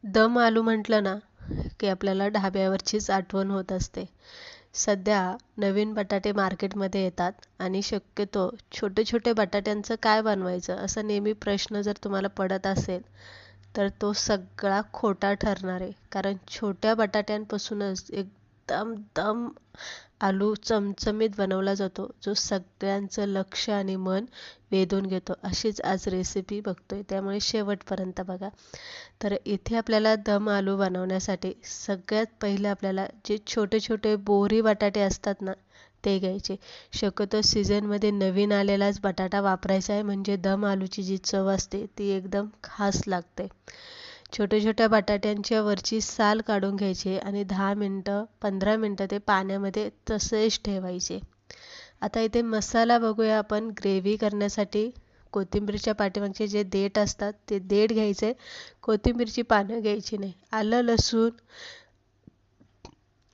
दम आलू म्हटलं ना की आपल्याला ढाब्यावरचीच आठवण होत असते. सध्या नवीन बटाटे मार्केटमध्ये येतात आणि शक्यतो छोटे छोटे बटाट्यांचं काय बनवायचं असा नेहमी प्रश्न जर तुम्हाला पडत असेल तर तो सगळा खोटा ठरणार आहे. कारण छोट्या बटाट्यांपासूनच एकदम दम आलू चमचमीत बनवला जातो, जो सगळ्यांचं लक्ष आणि मन वेधून घेतो. अशीच आज रेसिपी बघतोय, त्यामुळे शेवटपर्यंत बघा. तर इथे आपल्याला दम आलू बनवण्यासाठी सगळ्यात पहिले आपल्याला जे छोटे छोटे बोरी बटाटे असतात ना ते घ्यायचे. शक्यतो सीझनमध्ये नवीन आलेलाच बटाटा वापरायचा आहे, म्हणजे दम आलूची जी चव असते ती एकदम खास लागते. छोट्या छोट्या बटाट्यांच्या वरची साल काढून घ्यायची आणि 10 मिनटं 15 मिनटं ते पाण्यामध्ये तसेच ठेवायचे. आता इथे मसाला बघूया आपण. ग्रेव्ही करण्यासाठी कोथिंबीरच्या पाठीमागचे जे देठ असतात ते देठ घ्यायचे, कोथिंबीरची पानं घ्यायची नाही. आलं लसूण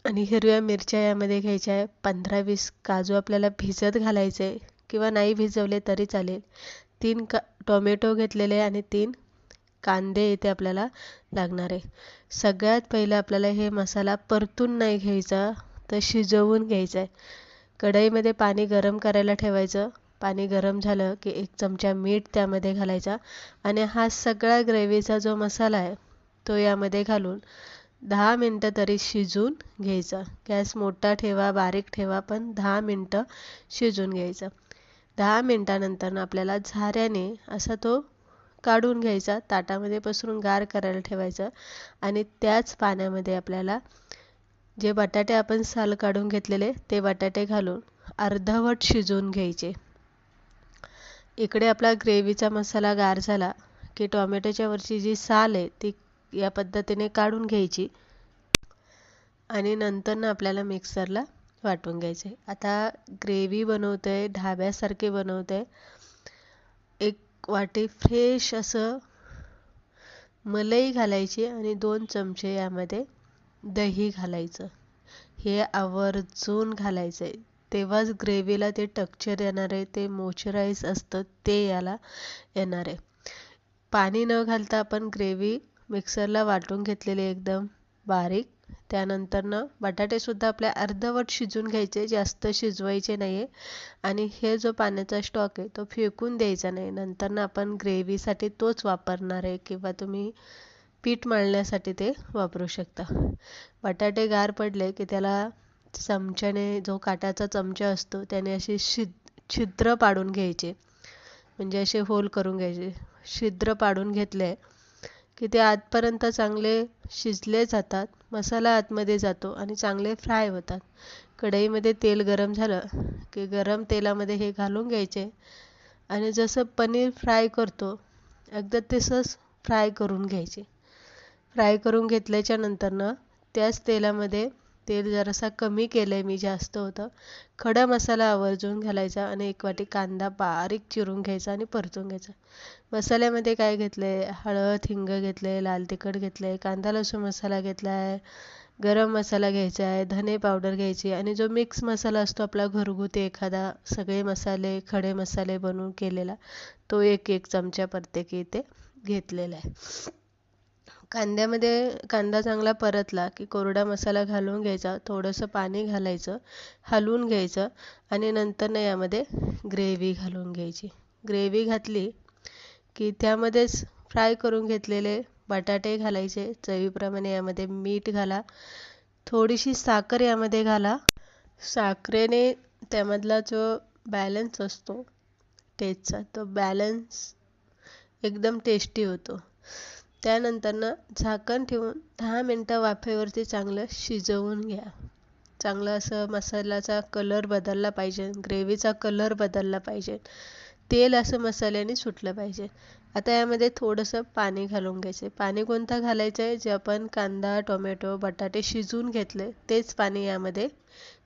आणि हिरव्या मिरच्या यामध्ये घ्यायच्या आहे. 15-20 काजू आपल्याला भिजत घालायचे किंवा नाही भिजवले तरी चालेल. 3 टोमॅटो घेतलेले आणि 3 कांदे इथे आपल्याला लागणार आहे. सगळ्यात पहिलं आपल्याला हे मसाला परतून नाही घ्यायचा, तर शिजवून घ्यायचा आहे. कढईमध्ये पाणी गरम करायला ठेवायचं. पाणी गरम झालं की 1 चमचा मीठ त्यामध्ये घालायचा आणि हा सगळा ग्रेव्हीचा जो मसाला आहे तो यामध्ये घालून 10 मिनटं तरी शिजवून घ्यायचा. गॅस मोठा ठेवा, बारीक ठेवा, पण 10 मिनटं शिजवून घ्यायचं. 10 मिनटानंतर आपल्याला झाऱ्याने असा तो काढून घ्यायचा, ताटामध्ये पसरून गार करायला ठेवायचं आणि त्याच पाण्यामध्ये आपल्याला जे बटाटे आपण साल काढून घेतलेले ते बटाटे घालून अर्धवट शिजवून घ्यायचे. इकडे आपला ग्रेव्हीचा मसाला गार झाला की टोमॅटोच्या वरची जी साल आहे ती या पद्धतीने काढून घ्यायची आणि नंतर आपल्याला मिक्सरला वाटून घ्यायचे. आता ग्रेव्ही बनवतोय, ढाब्यासारखे बनवतोय. 1 वाटी फ्रेश असं मलाई घालायची आणि 2 चमचे यामध्ये दही घालायचं. हे आवर्जून घालायचं आहे, तेव्हाच ग्रेव्हीला ते टेक्स्चर येणार आहे, ते मॉइश्चराइज असतं ते याला येणार आहे. पाणी न घालता आपण ग्रेव्ही मिक्सरला वाटून घेतलेली एकदम बारीक. त्यानंतर बटाटेसुद्धा आपल्या अर्धवट शिजून घ्यायचे, जास्त शिजवायचे नाही आहे. आणि हे जो पाण्याचा स्टॉक आहे तो फेकून द्यायचा नाही. नंतर आपण ग्रेव्हीसाठी तोच वापरणार आहे किंवा तुम्ही पीठ मळण्यासाठी ते वापरू शकता. बटाटे गार पडले की त्याला चमच्याने, जो काट्याचा चमचा असतो त्याने असे छिद्र पाडून घ्यायचे, म्हणजे असे होल करून घ्यायचे. छिद्र पाडून घेतले की ते आतपर्यंत चांगले शिजले जातात, मसाला आतमध्ये जातो आणि चांगले फ्राय होतात. कढईमध्ये तेल गरम झालं की गरम तेलामध्ये हे घालून घ्यायचे आणि जसं पनीर फ्राय करतो अगदी तसंच फ्राय करून घ्यायचे. फ्राय करून घेतल्याच्या नंतर त्याच तेलामध्ये, तेल जरासा कमी केलं आहे मी, जास्त होतं, खडा मसाला आवर्जून घालायचा आणि 1 वाटी कांदा बारीक चिरून घ्यायचा आणि परतून घ्यायचा. मसाल्यामध्ये काय घेतलं आहे, हळद, हिंग घेतलं आहे, लाल तिखट घेतलं आहे, कांदा लसूण मसाला घेतला आहे, गरम मसाला घ्यायचा आहे, धने पावडर घ्यायची आणि जो मिक्स मसाला असतो आपला घरगुती एखादा, सगळे मसाले खडे मसाले बनवून केलेला, तो 1 चमचा प्रत्येकी इथे घेतलेला आहे. कांद्यामध्ये कांदा चांगला परतला की कोरडा मसाला घालून घ्यायचा, थोडंसं पाणी घालायचं, हलवून घ्यायचं आणि नंतर यामध्ये ग्रेव्ही घालून घ्यायची. ग्रेव्ही घातली की त्यामध्येच फ्राय करून घेतलेले बटाटे घालायचे. चवीप्रमाणे यामध्ये मीठ घाला, थोडीशी साखर यामध्ये घाला. साखरेने त्यामधला जो बॅलन्स असतो टेस्टचा, तो बॅलन्स एकदम टेस्टी होतो. त्यानंतर झाकण ठेवून 10 मिनटं वाफेवरती चांगलं शिजवून घ्या. चांगलं असं मसाल्याचा कलर बदलला पाहिजे, ग्रेव्हीचा कलर बदलला पाहिजे, तेल असं मसाल्याने सुटलं पाहिजे. आता यामध्ये थोडंसं पाणी घालून घ्यायचं. पाणी कोणतं घालायचं आहे, जे आपण कांदा, टोमॅटो, बटाटे शिजवून घेतले तेच पाणी यामध्ये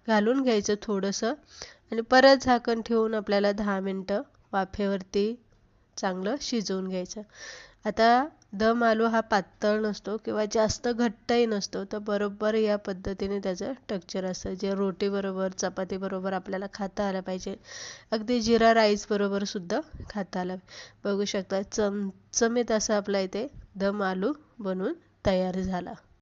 घालून घ्यायचं थोडंसं आणि परत झाकण ठेवून आपल्याला 10 मिनटं वाफेवरती चांगलं शिजवून घ्यायचं. आता दम आलू हा पातळ नसतो किंवा जास्त घट्टही नसतो, तर बरोबर या पद्धतीने त्याचं टेक्स्चर असतं, जे रोटीबरोबर, चपातीबरोबर आपल्याला खाता आलं पाहिजे. अगदी जिरा राईसबरोबर सुद्धा खाता आलं. बघू शकता चमचमीत असं आपला इथे दम आलू बनवून तयार झाला.